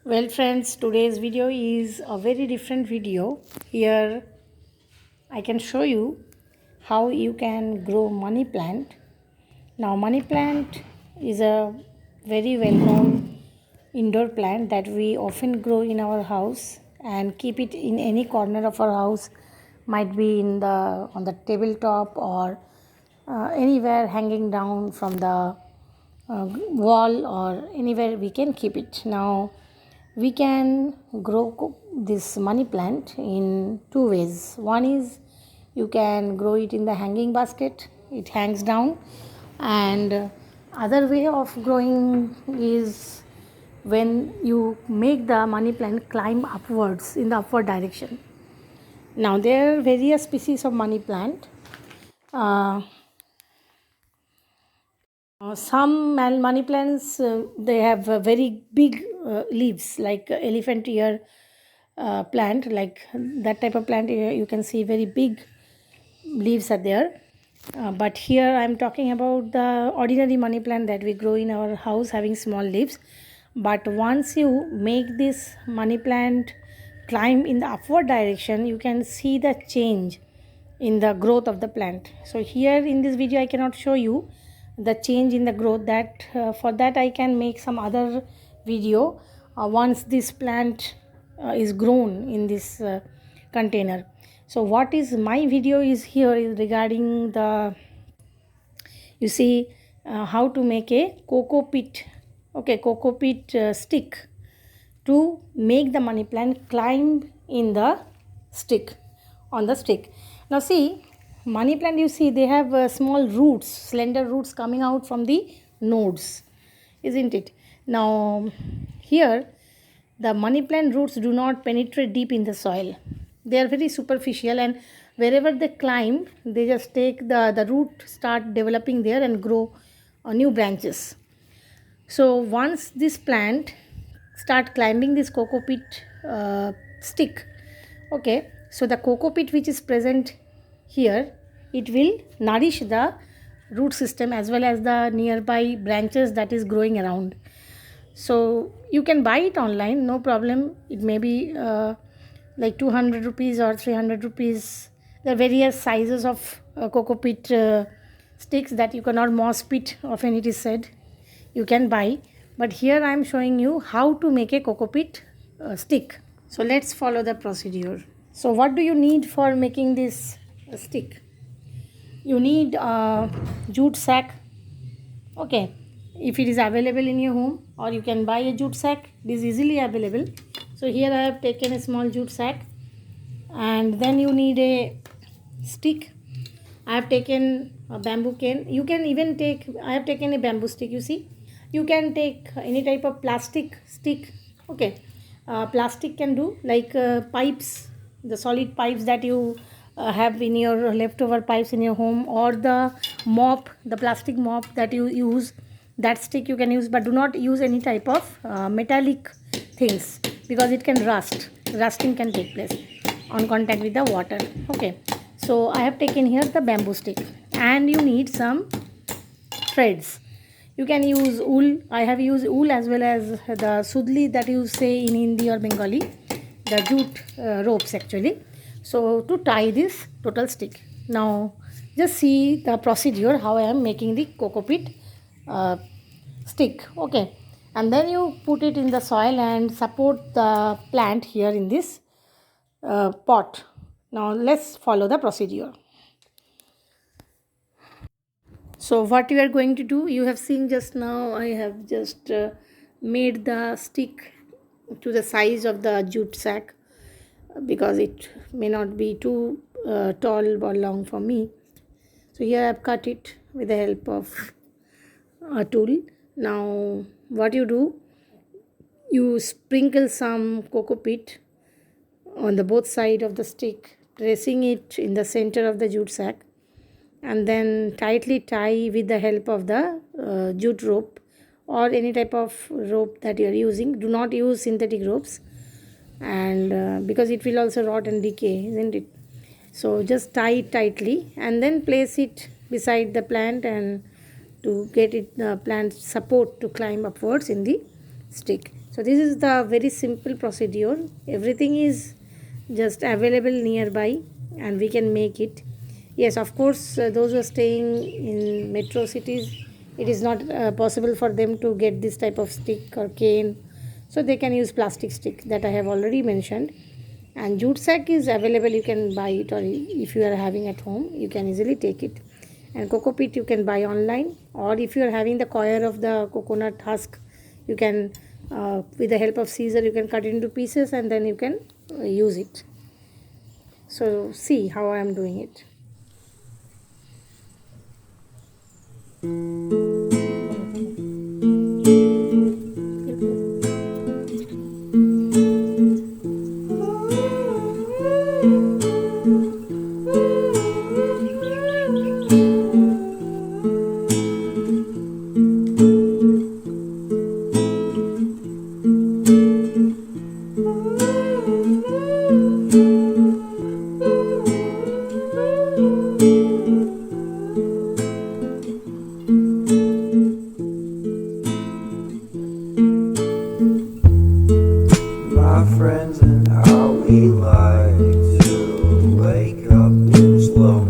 Well friends, today's video is a very different video. Here I can show you how you can grow money plant. Now money plant is a very well known indoor plant that we often grow in our house and keep it in any corner of our house, might be in the on the tabletop or anywhere hanging down from the wall or anywhere we can keep it. Now we can grow this money plant in two ways. One is you can grow it in the hanging basket, it hangs down, and other way of growing is when you make the money plant climb upwards in the upward direction. Now there are various species of money plant. uh, some money plants, they have very big leaves like elephant ear plant, like that type of plant. You can see very big leaves are there. But here I am talking about the ordinary money plant that we grow in our house having small leaves. But once you make this money plant climb in the upward direction, you can see the change in the growth of the plant. So here in this video I cannot show you the change in the growth. That for that I can make some other video once this plant is grown in this container. So what is my video is here is regarding the, you see, how to make a cocoa pit. Okay, cocoa pit stick to make the money plant climb in the stick, on the stick. Now see, money plant, you see they have small roots, slender roots coming out from the nodes, isn't it? Now here the money plant roots do not penetrate deep in the soil, they are very superficial, and wherever they climb they just take the root start developing there and grow new branches. So once this plant start climbing this cocoa pit stick, okay, so the cocoa pit which is present here, it will nourish the root system as well as the nearby branches that is growing around. So you can buy it online, no problem. It may be like 200 rupees or 300 rupees. There are various sizes of cocoa pit sticks that you cannot moss pit often it is said you can buy. But here I am showing you how to make a cocoa pit stick. So let's follow the procedure. So what do you need for making this stick? You need a jute sack. Okay, if it is available in your home, or you can buy a jute sack, it is easily available. So here I have taken a small jute sack, and then you need a stick. I have taken a bamboo cane. You can even take, I have taken a bamboo stick, you see. You can take any type of plastic stick. Okay, plastic can do, like pipes, the solid pipes that you have in your leftover pipes in your home, or the mop, the plastic mop that you use, that stick you can use. But do not use any type of metallic things, because it can rust, rusting can take place on contact with the water. Okay, so I have taken here the bamboo stick, and you need some threads. You can use wool. I have used wool as well as the sudli that you say in Hindi or Bengali, the jute ropes actually. So to tie this total stick. Now just see the procedure how I am making the cocoa pit uh, stick. Okay, and then you put it in the soil and support the plant here in this pot. Now let's follow the procedure. So what you are going to do, you have seen just now, I have just made the stick to the size of the jute sack, because it may not be too tall or long for me. So here I have cut it with the help of a tool. Now what you do, you sprinkle some cocoa pit on the both side of the stick, pressing it in the center of the jute sack, and then tightly tie with the help of the jute rope or any type of rope that you are using. Do not use synthetic ropes, and because it will also rot and decay, isn't it? So just tie it tightly and then place it beside the plant, and to get it plant support to climb upwards in the stick. So this is the very simple procedure. Everything is just available nearby and we can make it. Yes, of course, those who are staying in metro cities, it is not possible for them to get this type of stick or cane, so they can use plastic stick that I have already mentioned. And jute sack is available, you can buy it, or if you are having at home you can easily take it. And cocoa peat you can buy online, or if you are having the coir of the coconut husk, you can with the help of scissor you can cut it into pieces and then you can use it. So see how I am doing it. My friends and how we like to wake up in slow